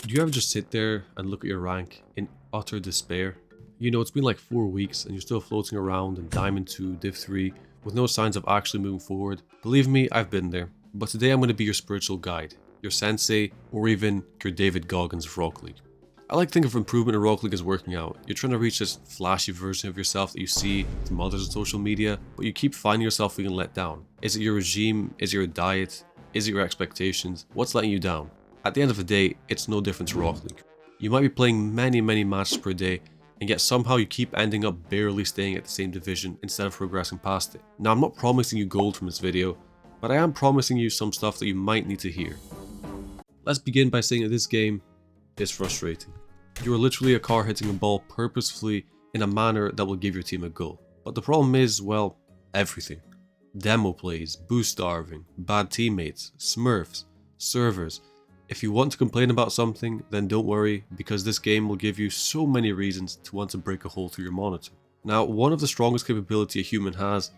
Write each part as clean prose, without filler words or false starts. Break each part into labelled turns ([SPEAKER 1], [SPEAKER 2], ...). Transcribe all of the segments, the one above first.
[SPEAKER 1] Do you ever just sit there and look at your rank in utter despair? You know, it's been like 4 weeks and you're still floating around in Diamond 2, Div 3 with no signs of actually moving forward. Believe me, I've been there. But today I'm going to be your spiritual guide, your sensei, or even your David Goggins of Rocket League. I like to think of improvement in Rocket League as working out. You're trying to reach this flashy version of yourself that you see from others on social media, but you keep finding yourself feeling let down. Is it your regime? Is it your diet? Is it your expectations? What's letting you down? At the end of the day, it's no different to Rocket League. You might be playing many matches per day, and yet somehow you keep ending up barely staying at the same division instead of progressing past it. Now, I'm not promising you gold from this video, but I am promising you some stuff that you might need to hear. Let's begin by saying that this game is frustrating. You are literally a car hitting a ball purposefully in a manner that will give your team a goal. But the problem is, well, everything. Demo plays, boost starving, bad teammates, smurfs, servers. If you want to complain about something, then don't worry, because this game will give you so many reasons to want to break a hole through your monitor. Now, one of the strongest capability a human has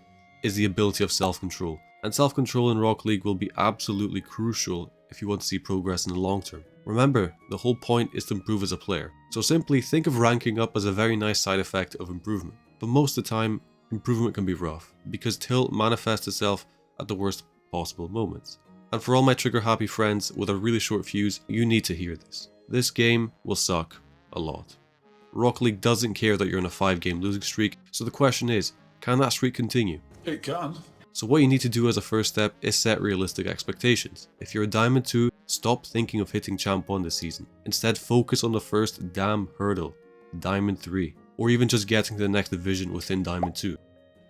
[SPEAKER 1] is the ability of self-control, and self-control in Rocket League will be absolutely crucial if you want to see progress in the long term. Remember, the whole point is to improve as a player, so simply think of ranking up as a very nice side effect of improvement. But most of the time, improvement can be rough, because tilt manifests itself at the worst possible moments. And for all my trigger happy friends with a really short fuse, you need to hear this. This game will suck a lot. Rocket League doesn't care that you're in a 5-game losing streak, so the question is, can that streak continue?
[SPEAKER 2] It can.
[SPEAKER 1] So what you need to do as a first step is set realistic expectations. If you're a Diamond 2, stop thinking of hitting Champ 1 this season. Instead, focus on the first damn hurdle, Diamond 3, or even just getting to the next division within Diamond 2.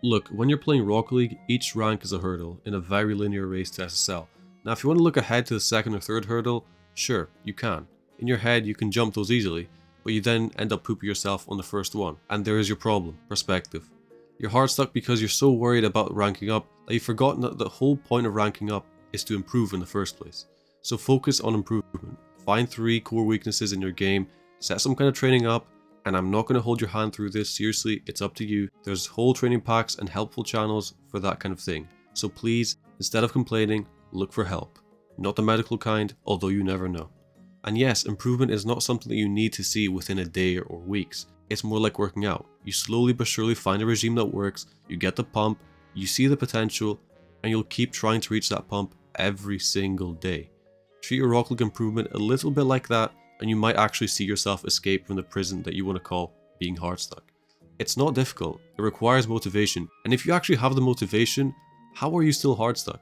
[SPEAKER 1] Look, when you're playing Rocket League, each rank is a hurdle in a very linear race to SSL. Now, if you want to look ahead to the second or third hurdle, sure, you can. In your head, you can jump those easily, but you then end up pooping yourself on the first one. And there is your problem, perspective. You're hard stuck because you're so worried about ranking up that you've forgotten that the whole point of ranking up is to improve in the first place. So focus on improvement. Find 3 core weaknesses in your game, set some kind of training up, and I'm not going to hold your hand through this, seriously, it's up to you. There's whole training packs and helpful channels for that kind of thing. So please, instead of complaining, look for help. Not the medical kind, although you never know. And yes, improvement is not something that you need to see within a day or weeks. It's more like working out. You slowly but surely find a regime that works, you get the pump, you see the potential, and you'll keep trying to reach that pump every single day. Treat your Rocket League improvement a little bit like that, and you might actually see yourself escape from the prison that you want to call being Hardstuck. It's not difficult, it requires motivation, and if you actually have the motivation, how are you still Hardstuck?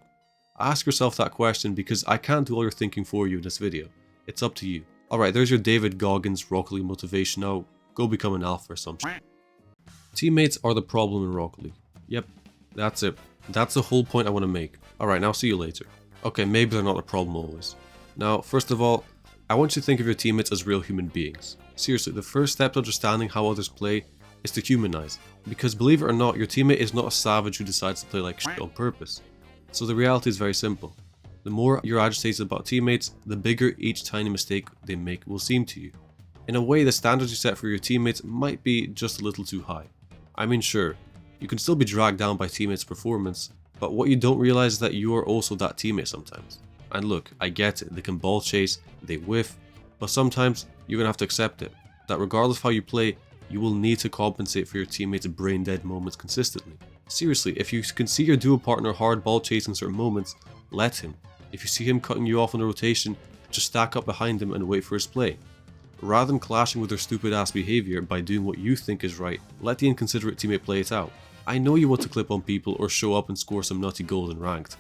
[SPEAKER 1] Ask yourself that question, because I can't do all your thinking for you in this video. It's up to you. Alright, there's your David Goggins Rocket League motivation. Now, go become an alpha or some shit. Teammates are the problem in Rocket League. Yep, that's it. That's the whole point I want to make. Alright, now see you later. Okay, maybe they're not a problem always. Now, first of all, I want you to think of your teammates as real human beings. Seriously, the first step to understanding how others play is to humanize. Because believe it or not, your teammate is not a savage who decides to play like shit on purpose. So the reality is very simple. The more you're agitated about teammates, the bigger each tiny mistake they make will seem to you. In a way, the standards you set for your teammates might be just a little too high. I mean, sure, you can still be dragged down by teammates' performance, but what you don't realize is that you are also that teammate sometimes. And look, I get it, they can ball chase, they whiff, but sometimes you're gonna have to accept it, that regardless of how you play, you will need to compensate for your teammates' brain dead moments consistently. Seriously, if you can see your duo partner hard ball chasing certain moments, let him. If you see him cutting you off on the rotation, just stack up behind him and wait for his play. Rather than clashing with their stupid ass behavior by doing what you think is right, let the inconsiderate teammate play it out. I know you want to clip on people or show up and score some nutty goals in ranked,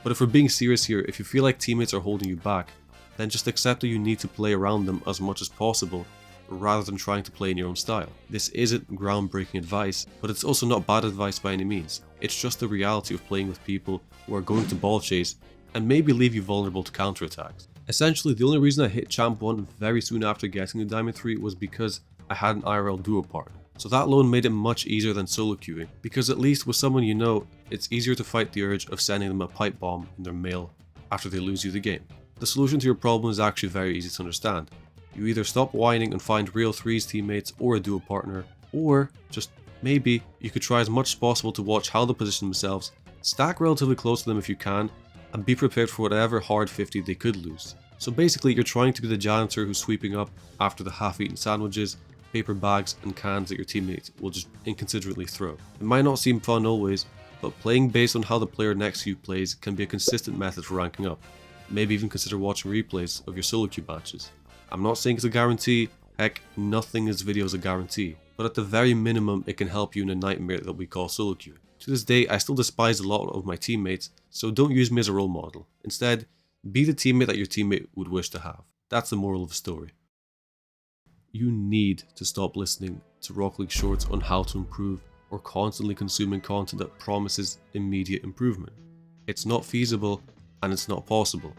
[SPEAKER 1] but if we're being serious here, if you feel like teammates are holding you back, then just accept that you need to play around them as much as possible, rather than trying to play in your own style. This isn't groundbreaking advice, but it's also not bad advice by any means. It's just the reality of playing with people who are going to ball chase and maybe leave you vulnerable to counterattacks. Essentially, the only reason I hit Champ 1 very soon after getting to Diamond 3 was because I had an IRL duo partner. So that alone made it much easier than solo queuing, because at least with someone you know, it's easier to fight the urge of sending them a pipe bomb in their mail after they lose you the game. The solution to your problem is actually very easy to understand. You either stop whining and find real 3s teammates or a duo partner, or just maybe you could try as much as possible to watch how they position themselves, stack relatively close to them if you can, and be prepared for whatever hard 50 they could lose. So basically, you're trying to be the janitor who's sweeping up after the half-eaten sandwiches, paper bags and cans that your teammates will just inconsiderately throw. It might not seem fun always, but playing based on how the player next to you plays can be a consistent method for ranking up. Maybe even consider watching replays of your solo queue matches. I'm not saying it's a guarantee, heck, nothing in this video is a guarantee, but at the very minimum it can help you in a nightmare that we call solo queue. To this day, I still despise a lot of my teammates, so don't use me as a role model. Instead, be the teammate that your teammate would wish to have. That's the moral of the story. You need to stop listening to Rocket League shorts on how to improve or constantly consuming content that promises immediate improvement. It's not feasible and it's not possible.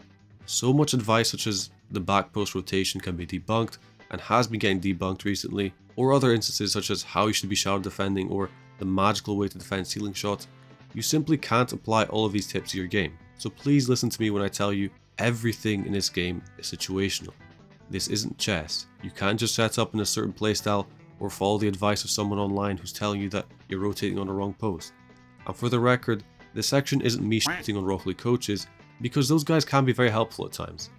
[SPEAKER 1] So much advice such as the back post rotation can be debunked and has been getting debunked recently, or other instances such as how you should be shadow defending or the magical way to defend ceiling shots. You simply can't apply all of these tips to your game. So please listen to me when I tell you everything in this game is situational. This isn't chess. You can't just set up in a certain playstyle or follow the advice of someone online who's telling you that you're rotating on the wrong post. And for the record, this section isn't me shitting on Rocket League coaches, because those guys can be very helpful at times.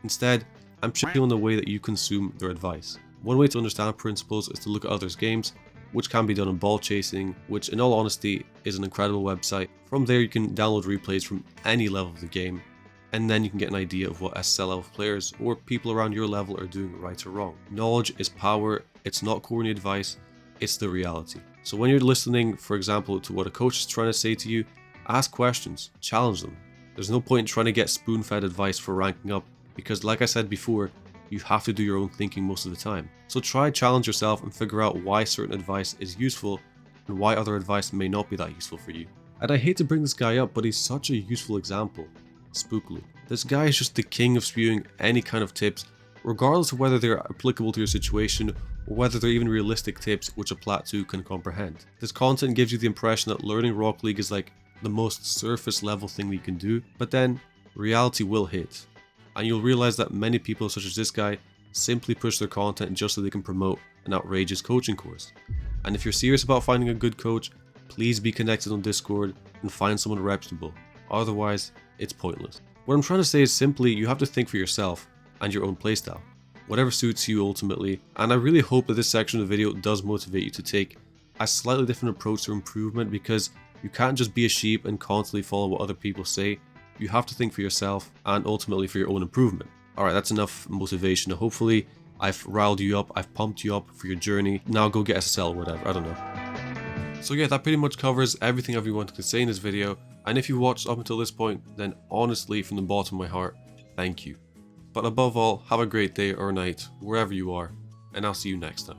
[SPEAKER 1] Instead, I'm shitting on the way that you consume their advice. One way to understand principles is to look at others' games, which can be done on Ball Chasing, which in all honesty is an incredible website. From there you can download replays from any level of the game, and then you can get an idea of what SSL level players or people around your level are doing right or wrong. Knowledge is power, it's not corny advice, it's the reality. So when you're listening, for example, to what a coach is trying to say to you, ask questions, challenge them. There's no point in trying to get spoon-fed advice for ranking up, because like I said before, you have to do your own thinking most of the time. So try challenge yourself and figure out why certain advice is useful and why other advice may not be that useful for you. And I hate to bring this guy up, but he's such a useful example. Spookly. This guy is just the king of spewing any kind of tips, regardless of whether they're applicable to your situation or whether they're even realistic tips which a Plat 2 can comprehend. This content gives you the impression that learning Rocket League is like the most surface level thing that you can do, but then reality will hit. And you'll realize that many people such as this guy simply push their content just so they can promote an outrageous coaching course. And if you're serious about finding a good coach, please be connected on Discord and find someone reputable. Otherwise, it's pointless. What I'm trying to say is simply you have to think for yourself and your own playstyle, whatever suits you ultimately, and I really hope that this section of the video does motivate you to take a slightly different approach to improvement, because you can't just be a sheep and constantly follow what other people say. You have to think for yourself and ultimately for your own improvement. Alright, that's enough motivation. Hopefully I've riled you up, I've pumped you up for your journey. Now go get SSL or whatever, I don't know. So yeah, that pretty much covers everything I've wanted to say in this video. And if you watched up until this point, then honestly, from the bottom of my heart, thank you. But above all, have a great day or night, wherever you are, and I'll see you next time.